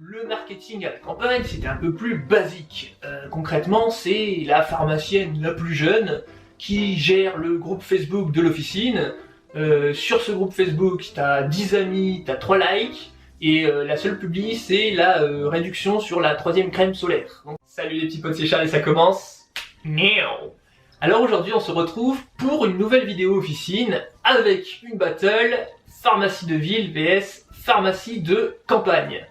Le marketing à la campagne, c'était un peu plus basique. Concrètement, c'est la pharmacienne la plus jeune qui gère le groupe Facebook de l'officine. Sur ce groupe Facebook, t'as 10 amis, t'as 3 likes, et la seule publi, c'est la réduction sur la 3e crème solaire. Donc, salut les petits potes, c'est Charles et ça commence. Miaou. Alors aujourd'hui, on se retrouve pour une nouvelle vidéo officine avec une battle pharmacie de ville vs pharmacie de campagne.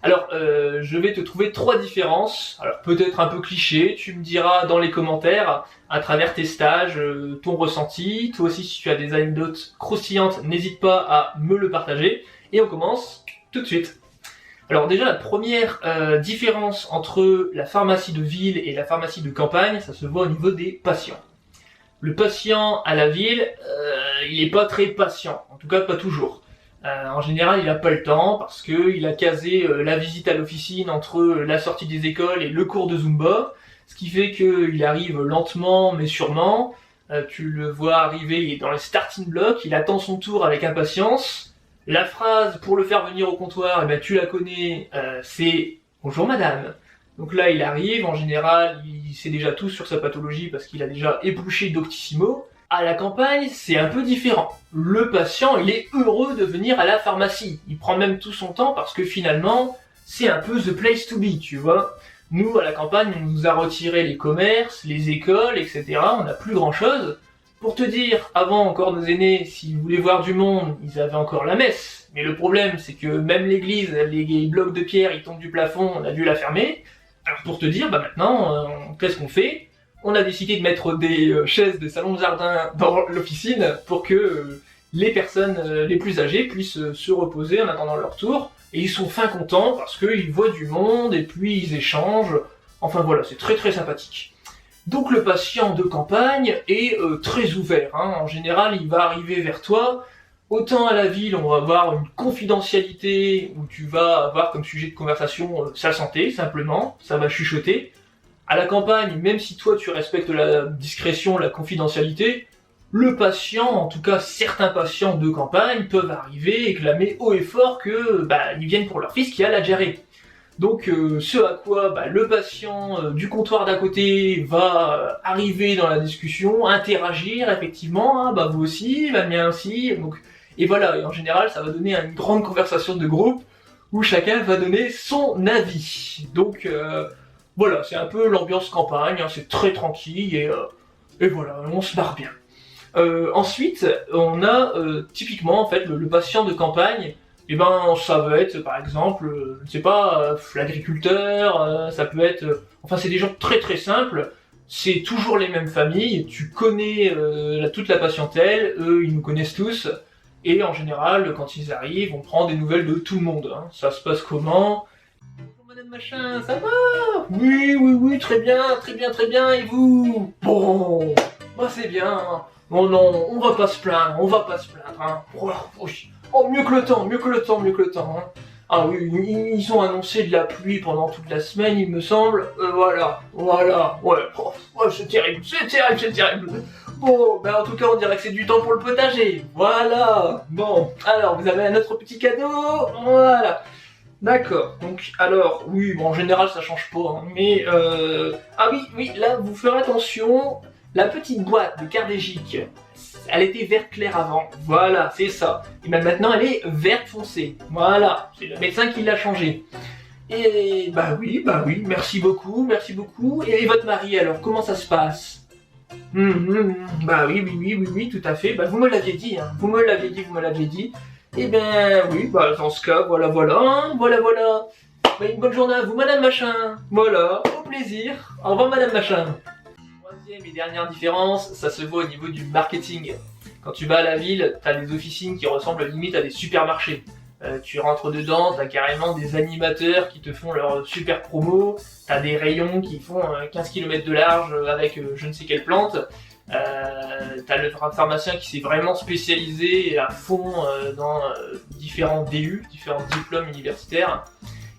Alors, je vais te trouver 3 différences, alors peut-être un peu cliché, tu me diras dans les commentaires, à travers tes stages, ton ressenti. Toi aussi, si tu as des anecdotes croustillantes, n'hésite pas à me le partager. Et on commence tout de suite. Alors déjà, la première différence entre la pharmacie de ville et la pharmacie de campagne, ça se voit au niveau des patients. Le patient à la ville, il est pas très patient, en tout cas pas toujours. En général, il n'a pas le temps parce qu'il a casé la visite à l'officine entre la sortie des écoles et le cours de Zumba, ce qui fait qu'il arrive lentement mais sûrement. Tu le vois arriver, il est dans les starting blocks, il attend son tour avec impatience. La phrase pour le faire venir au comptoir, eh ben, tu la connais, c'est « Bonjour madame ». Donc là, il arrive, en général, il sait déjà tout sur sa pathologie parce qu'il a déjà épluché Doctissimo. À la campagne, c'est un peu différent. Le patient, il est heureux de venir à la pharmacie. Il prend même tout son temps parce que finalement, c'est un peu the place to be, tu vois. Nous, à la campagne, on nous a retiré les commerces, les écoles, etc. On n'a plus grand chose. Pour te dire, avant encore nos aînés, s'ils voulaient voir du monde, ils avaient encore la messe. Mais le problème, c'est que même l'église, les blocs de pierre, ils tombent du plafond, on a dû la fermer. Alors pour te dire, bah maintenant, qu'est-ce qu'on fait ? On a décidé de mettre des chaises de salon de jardin dans l'officine pour que les personnes les plus âgées puissent se reposer en attendant leur tour. Et ils sont fin contents parce qu'ils voient du monde et puis ils échangent. Enfin voilà, c'est très très sympathique. Donc le patient de campagne est très ouvert. En général, il va arriver vers toi. Autant à la ville, on va avoir une confidentialité où tu vas avoir comme sujet de conversation sa santé, simplement. Ça va chuchoter. À la campagne, même si toi tu respectes la discrétion, la confidentialité, le patient, en tout cas certains patients de campagne, peuvent arriver et clamer haut et fort que ils viennent pour leur fils qui a la diarrhée. Donc ce à quoi le patient du comptoir d'à côté va arriver dans la discussion, interagir effectivement, vous aussi, le mien aussi, donc, et voilà, et en général ça va donner une grande conversation de groupe où chacun va donner son avis. Donc voilà, c'est un peu l'ambiance campagne, c'est très tranquille et voilà, on se marre bien. Ensuite, on a typiquement en fait le patient de campagne. Et ça va être par exemple, je sais pas, l'agriculteur, ça peut être, enfin c'est des gens très très simples. C'est toujours les mêmes familles. Tu connais toute la patientèle, eux ils nous connaissent tous. Et en général, quand ils arrivent, on prend des nouvelles de tout le monde. Ça se passe comment ? Madame machin, ça va ? Oui, très bien, et vous ? Bon, c'est bien. Non, on va pas se plaindre, Oh, mieux que le temps. Ah oui, ils ont annoncé de la pluie pendant toute la semaine, il me semble. Voilà, ouais, c'est terrible. Bon, en tout cas, on dirait que c'est du temps pour le potager. Voilà. Bon, alors, vous avez un autre petit cadeau. Voilà. D'accord, donc alors, oui, en général ça change pas, mais ah oui, là vous ferez attention, la petite boîte de Cardégique, elle était vert clair avant, voilà, c'est ça, et maintenant elle est verte foncée, voilà, c'est le médecin qui l'a changé. Et oui, merci beaucoup, et votre mari alors, comment ça se passe ? Oui, tout à fait, vous me l'aviez dit, vous me l'aviez dit. Eh bien, oui, dans ce cas, voilà. Une bonne journée à vous, madame machin. Voilà, au plaisir. Au revoir, madame machin. Troisième et dernière différence, ça se voit au niveau du marketing. Quand tu vas à la ville, t'as des officines qui ressemblent limite à des supermarchés. Tu rentres dedans, t'as carrément des animateurs qui te font leur super promo. T'as des rayons qui font 15 km de large avec je ne sais quelle plante. T'as le pharmacien qui s'est vraiment spécialisé à fond dans différents DU, différents diplômes universitaires.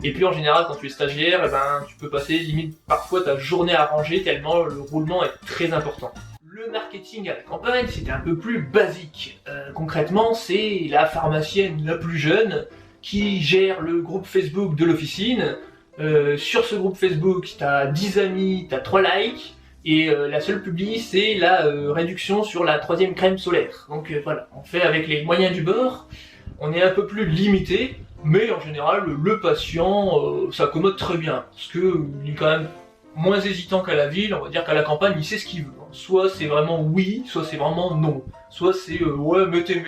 Et puis en général, quand tu es stagiaire, tu peux passer limite parfois ta journée à ranger tellement le roulement est très important. Le marketing à la campagne, c'était un peu plus basique. Concrètement, c'est la pharmacienne la plus jeune qui gère le groupe Facebook de l'officine. Sur ce groupe Facebook, t'as 10 amis, t'as 3 likes, et la seule publi c'est la réduction sur la 3e crème solaire. Donc voilà, on fait avec les moyens du bord, on est un peu plus limité, mais en général le patient s'accommode très bien, parce que il est quand même moins hésitant qu'à la ville. On va dire qu'à la campagne il sait ce qu'il veut. Soit c'est vraiment oui, soit c'est vraiment non. Soit c'est ouais mettez,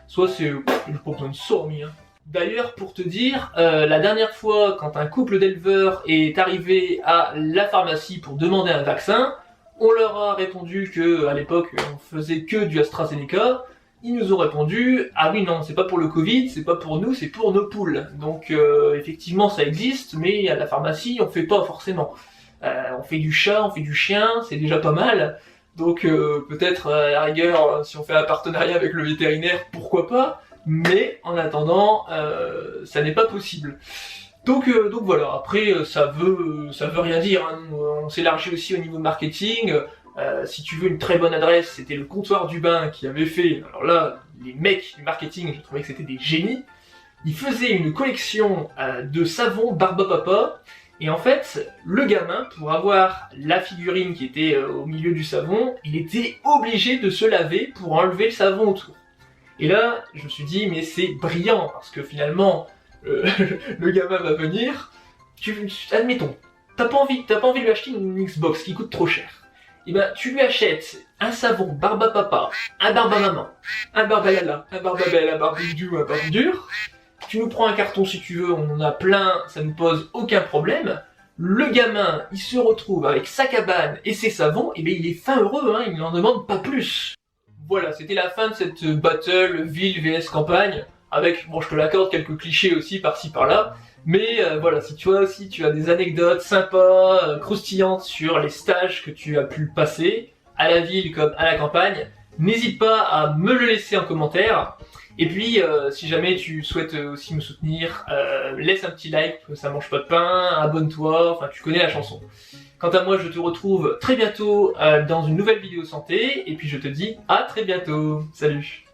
soit c'est j'ai pas besoin de ça, hein. D'ailleurs, pour te dire, la dernière fois, quand un couple d'éleveurs est arrivé à la pharmacie pour demander un vaccin, on leur a répondu que à l'époque on faisait que du AstraZeneca. Ils nous ont répondu ah oui non, c'est pas pour le Covid, c'est pas pour nous, c'est pour nos poules. Donc effectivement ça existe, mais à la pharmacie on fait pas forcément. On fait du chat, on fait du chien, c'est déjà pas mal. Donc peut-être à la rigueur, si on fait un partenariat avec le vétérinaire, pourquoi pas. Mais en attendant, ça n'est pas possible. Donc voilà, après ça veut rien dire, hein. On s'élargit aussi au niveau marketing. Si tu veux une très bonne adresse, c'était le Comptoir du Bain qui avait fait, alors là, les mecs du marketing, j'ai trouvé que c'était des génies. Ils faisaient une collection de savon Barba Papa, et en fait, le gamin, pour avoir la figurine qui était au milieu du savon, il était obligé de se laver pour enlever le savon autour. Et là, je me suis dit, mais c'est brillant, parce que finalement, le gamin va venir, admettons, t'as pas envie de lui acheter une Xbox qui coûte trop cher. Et ben, tu lui achètes un savon Barba Papa, un Barba Maman, un Barba Yala, un Barba Belle, un Barbidou, un Barbidur. Tu nous prends un carton si tu veux, on en a plein, ça ne pose aucun problème. Le gamin, il se retrouve avec sa cabane et ses savons, et bien il est fin heureux, hein, il n'en demande pas plus. Voilà, c'était la fin de cette battle ville vs campagne, avec, bon je te l'accorde, quelques clichés aussi par-ci par-là, mais voilà, si toi aussi tu as des anecdotes sympas, croustillantes sur les stages que tu as pu passer, à la ville comme à la campagne, n'hésite pas à me le laisser en commentaire. Et puis, si jamais tu souhaites aussi me soutenir, laisse un petit like, ça mange pas de pain, abonne-toi, enfin tu connais la chanson. Quant à moi, je te retrouve très bientôt dans une nouvelle vidéo santé, et puis je te dis à très bientôt. Salut!